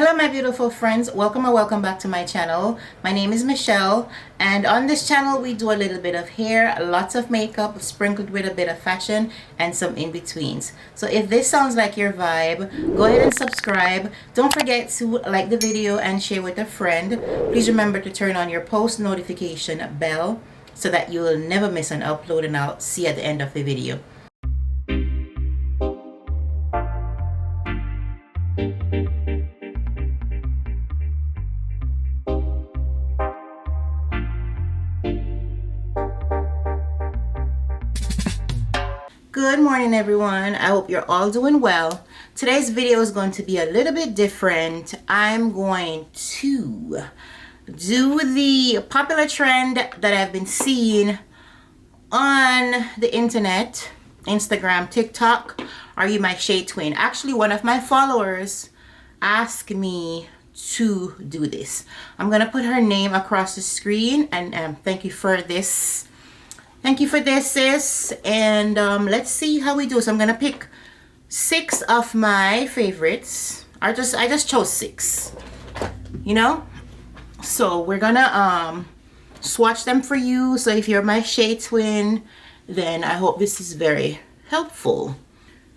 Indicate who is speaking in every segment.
Speaker 1: Hello my beautiful friends, welcome or welcome back to my channel. My name is Michelle, and on this channel we do a little bit of hair, lots of makeup sprinkled with a bit of fashion and some in-betweens. So if this sounds like your vibe, go ahead and subscribe. Don't forget to like the video and share with a friend. Please remember to turn on your post notification bell so that you will never miss an upload, and I'll see you at the end of the video. Good morning everyone, I hope you're all doing well. Today's video is going to be a little bit different. I'm going to do the popular trend that I've been seeing on the internet, Instagram, TikTok. Are you my shade twin? Actually, one of my followers asked me to do this. I'm gonna put her name across the screen, and thank you for this. Thank you for this, sis. And let's see how we do. So I'm gonna pick 6 of my favorites. I just chose 6. You know? So we're gonna swatch them for you. So if you're my shade twin, then I hope this is very helpful.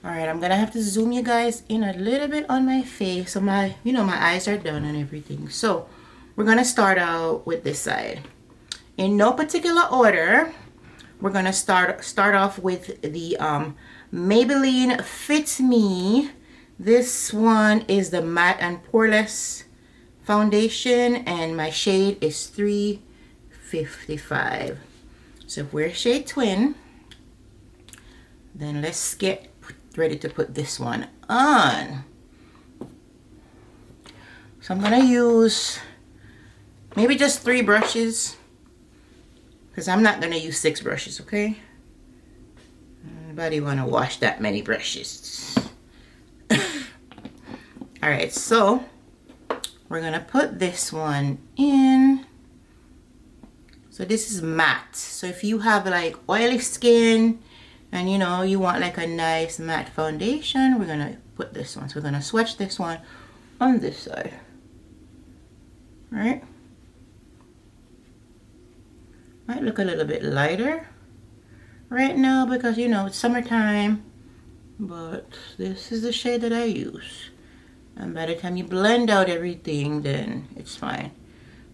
Speaker 1: Alright, I'm gonna have to zoom you guys in a little bit on my face. So my eyes are done and everything. So we're gonna start out with this side. In no particular order. We're gonna start off with the Maybelline Fit Me. This one is the matte and poreless foundation, and my shade is 355. So if we're shade twin, then let's get ready to put this one on. So I'm gonna use maybe just 3 brushes, because I'm not going to use 6 brushes, okay? Anybody want to wash that many brushes? Alright, so we're going to put this one in. So this is matte. So if you have like oily skin and you want like a nice matte foundation, we're going to put this one. So we're going to swatch this one on this side. Alright? Might look a little bit lighter right now because it's summertime, but this is the shade that I use, and by the time you blend out everything, then it's fine.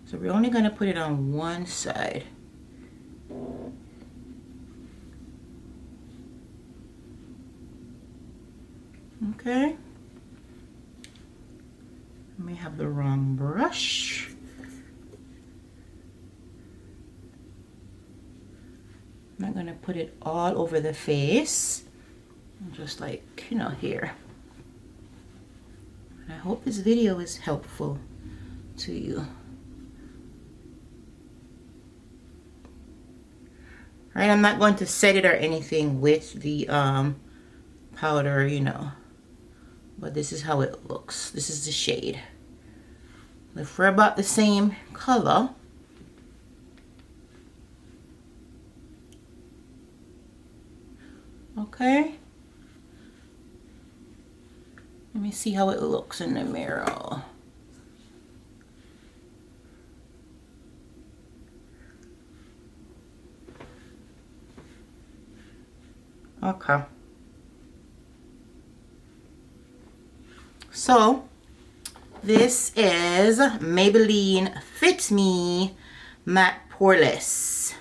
Speaker 1: So we're only going to put it on one side. Okay, I may have the wrong brush. I'm not going to put it all over the face, just like, here. And I hope this video is helpful to you. Alright, I'm not going to set it or anything with the powder, but this is how it looks. This is the shade. If we're about the same color, okay, let me see how it looks in the mirror. Okay, so this is Maybelline Fit Me Matte Poreless.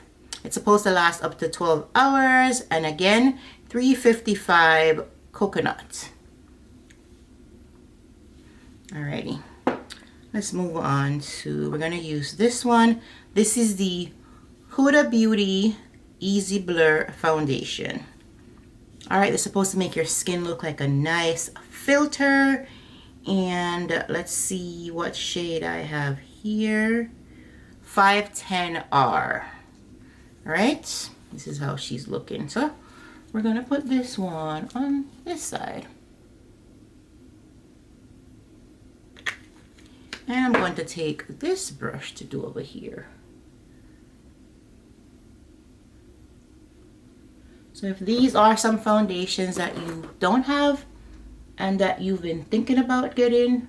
Speaker 1: It's supposed to last up to 12 hours, and again, 355 coconut. Alrighty, let's move on to, we're gonna use this one. This is the Huda Beauty Easy Blur Foundation. Alright, it's supposed to make your skin look like a nice filter. And let's see what shade I have here. 510R. Alright, this is how she's looking. So we're gonna put this one on this side, and I'm going to take this brush to do over here. So if these are some foundations that you don't have and that you've been thinking about getting,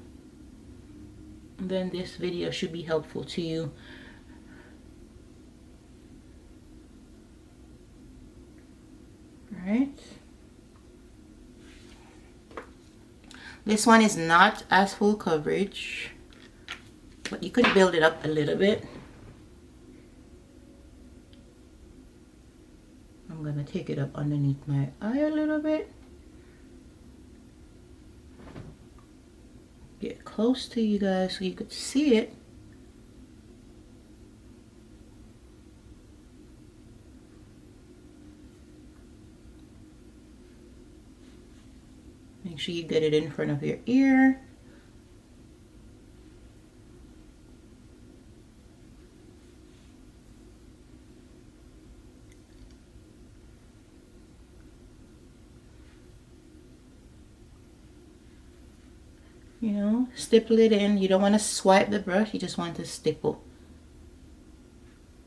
Speaker 1: then this video should be helpful to you. Right. This one is not as full coverage, but you could build it up a little bit. I'm gonna take it up underneath my eye a little bit. Get close to you guys so you could see it. Make sure you get it in front of your ear. You know, stipple it in. You don't want to swipe the brush, you just want to stipple.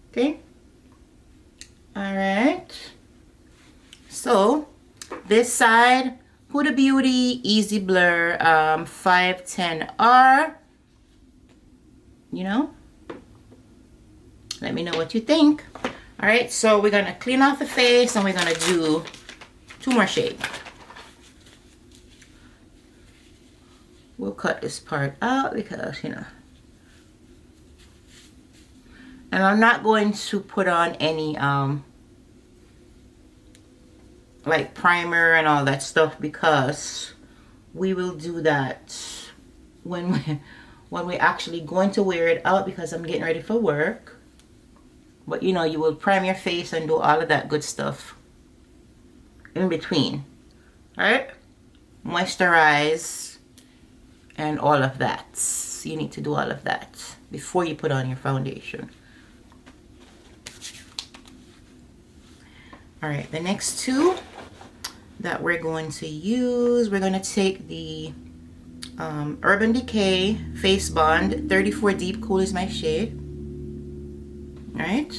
Speaker 1: Okay? Alright. So, this side, Huda Beauty Easy Blur 510R. You know? Let me know what you think. Alright, so we're going to clean off the face and we're going to do 2 more shades. We'll cut this part out because, you know. And I'm not going to put on any like primer and all that stuff because we will do that when we're actually going to wear it out because I'm getting ready for work. But you know, you will prime your face and do all of that good stuff in between. Alright? Moisturize and all of that. You need to do all of that before you put on your foundation. Alright, the next 2 that we're going to use, we're going to take the Urban Decay Face Bond 34 Deep Cool is my shade. Alright,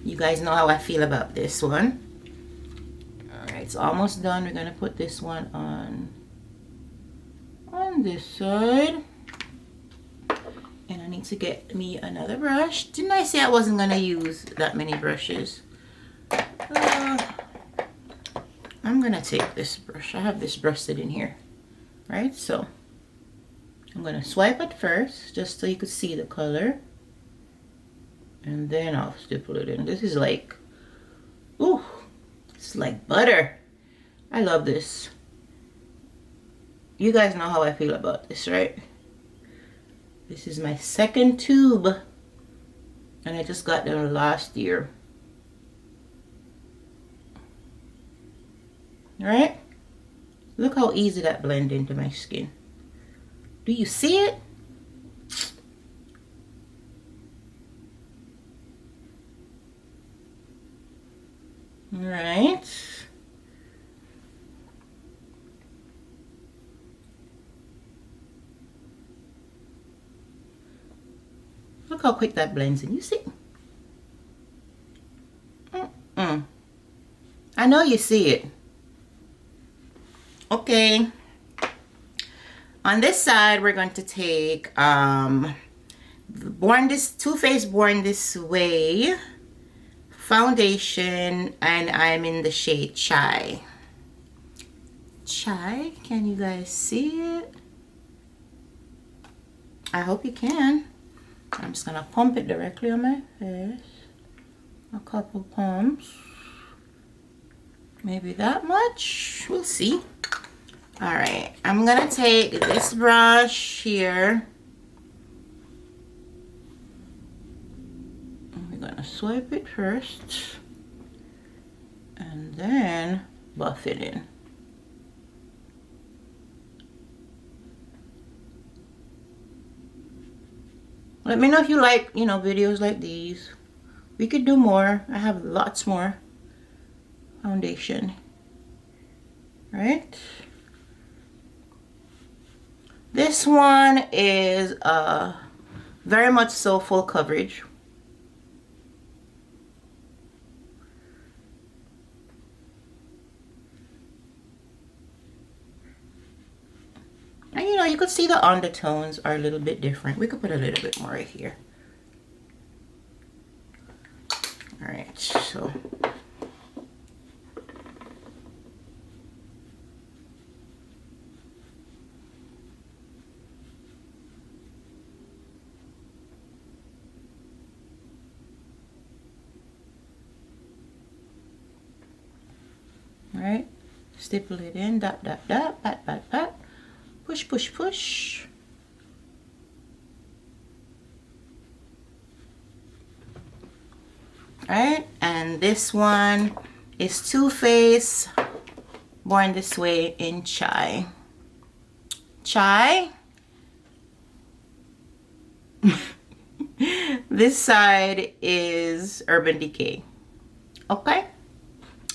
Speaker 1: you guys know how I feel about this one. Alright, it's almost done. We're going to put this one on this side. And I need to get me another brush. Didn't I say I wasn't going to use that many brushes? I'm going to take this brush. I have this brush sitting here. Right, so I'm going to swipe it first just so you could see the color. And then I'll stipple it in. This is like, ooh, it's like butter. I love this. You guys know how I feel about this, right? This is my second tube. And I just got them last year. Alright? Look how easy that blends into my skin. Do you see it? Alright. Look how quick that blends in. You see? I know you see it. Okay. On this side, we're going to take Too Faced Born This Way foundation, and I'm in the shade Chai. Chai, can you guys see it? I hope you can. I'm just gonna pump it directly on my face. A couple pumps. Maybe that much. We'll see. Alright, I'm gonna take this brush here. We're gonna swipe it first. And then buff it in. Let me know if you like, you know, videos like these. We could do more. I have lots more foundation. Right? This one is very much so full coverage. And you know, you could see the undertones are a little bit different. We could put a little bit more right here. All right, so all right, stipple it in, dot, dot, dot, pat, pat, pat, push, push, push. All right, and this one is Too Faced, Born This Way in Chai. Chai. This side is Urban Decay. Okay,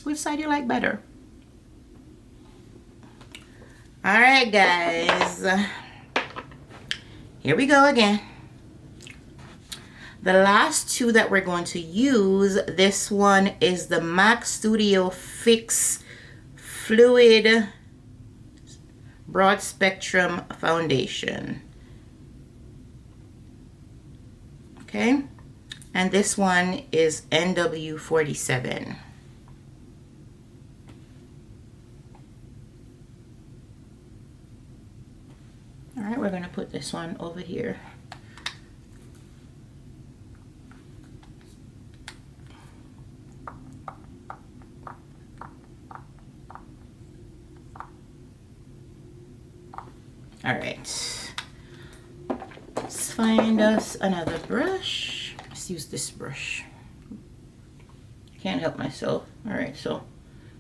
Speaker 1: which side you like better? All right, guys, here we go again. The last two that we're going to use, this one is the MAC Studio Fix Fluid Broad Spectrum Foundation. Okay, and this one is NW47. All right, we're gonna put this one over here. All right, let's find us another brush. Let's use this brush. Can't help myself. All right, so I'm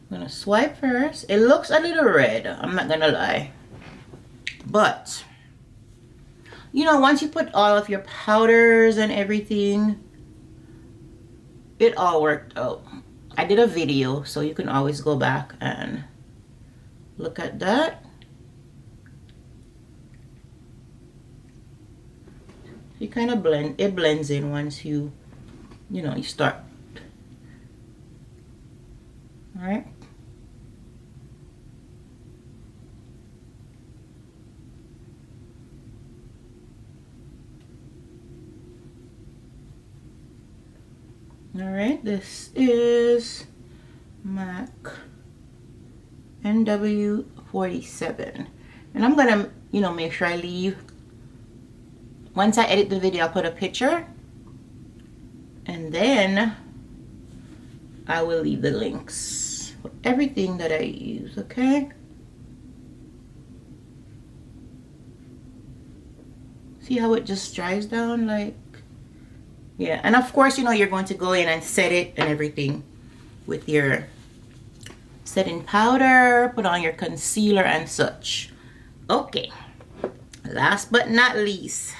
Speaker 1: gonna swipe first. It looks a little red, I'm not gonna lie. But, you know, once you put all of your powders and everything, it all worked out. I did a video, so you can always go back and look at that. You kind of blend, it blends in once you know, you start. All right. All right, this is MAC NW47. And I'm gonna, you know, make sure I leave. Once I edit the video, I'll put a picture, and then I will leave the links for everything that I use, okay? See how it just dries down, like, yeah. And of course, you know, you're going to go in and set it and everything with your setting powder, put on your concealer and such. Okay, last but not least,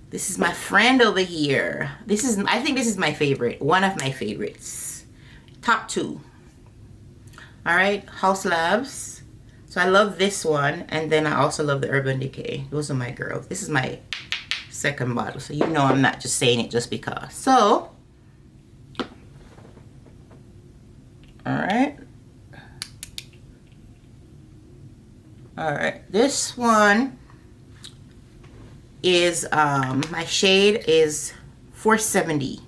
Speaker 1: this is my friend over here. This is, I think this is my favorite, one of my favorites. Top two. All right, House Labs. So I love this one, and then I also love the Urban Decay. Those are my girls. This is my second bottle, so you know I'm not just saying it just because. So, all right. All right, this one is my shade is 470.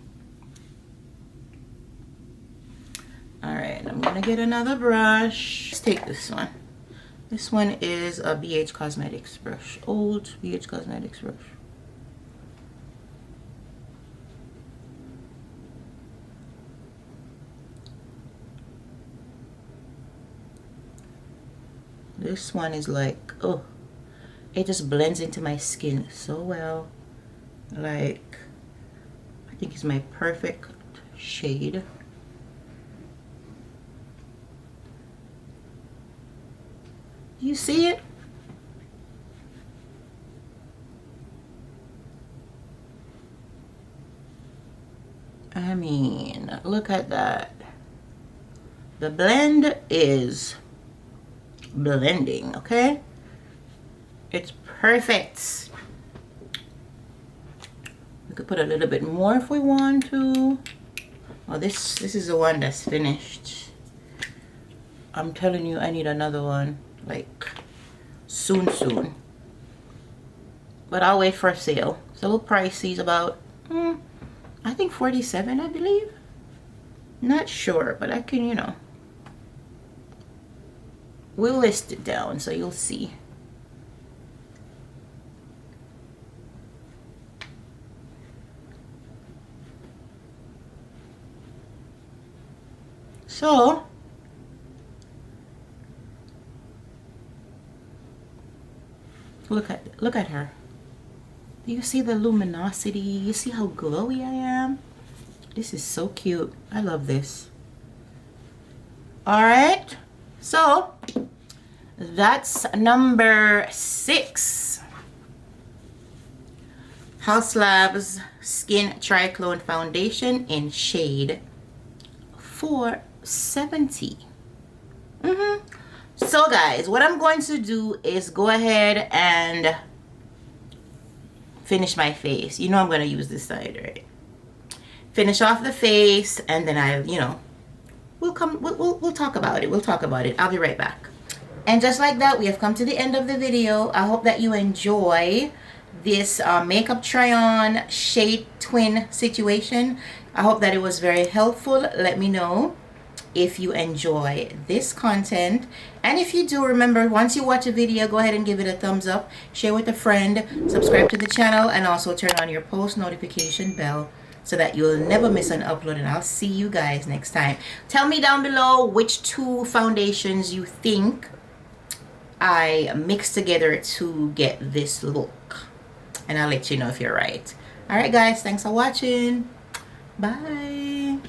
Speaker 1: All right, I'm gonna get another brush. Let's take this one. This one is a BH Cosmetics brush, old BH Cosmetics brush. This one is like, oh, it just blends into my skin so well. Like, I think it's my perfect shade. You see it? I mean, look at that. The blend is blending, okay? It's perfect. We could put a little bit more if we want to. Oh, this is the one that's finished. I'm telling you, I need another one, like soon. but I'll wait for a sale. It's a little pricey. It's about I think 47, I believe. Not sure, but I can, you know, we'll list it down so you'll see. So look at her. Do you see the luminosity? You see how glowy I am? This is so cute. I love this. All right, so that's number 6. Haus Labs Skin Triclone Foundation in shade 470. So guys, what I'm going to do is go ahead and finish my face. You know I'm going to use this side, right? Finish off the face, and then I, you know, we'll talk about it. We'll talk about it. I'll be right back. And just like that, we have come to the end of the video. I hope that you enjoy this makeup try-on shade twin situation. I hope that it was very helpful. Let me know if you enjoy this content, and if you do, remember, once you watch a video, go ahead and give it a thumbs up, share with a friend, subscribe to the channel, and also turn on your post notification bell so that you'll never miss an upload. And I'll see you guys next time. Tell me down below which 2 foundations you think I mixed together to get this look, and I'll let you know if you're right. All right guys, thanks for watching. Bye.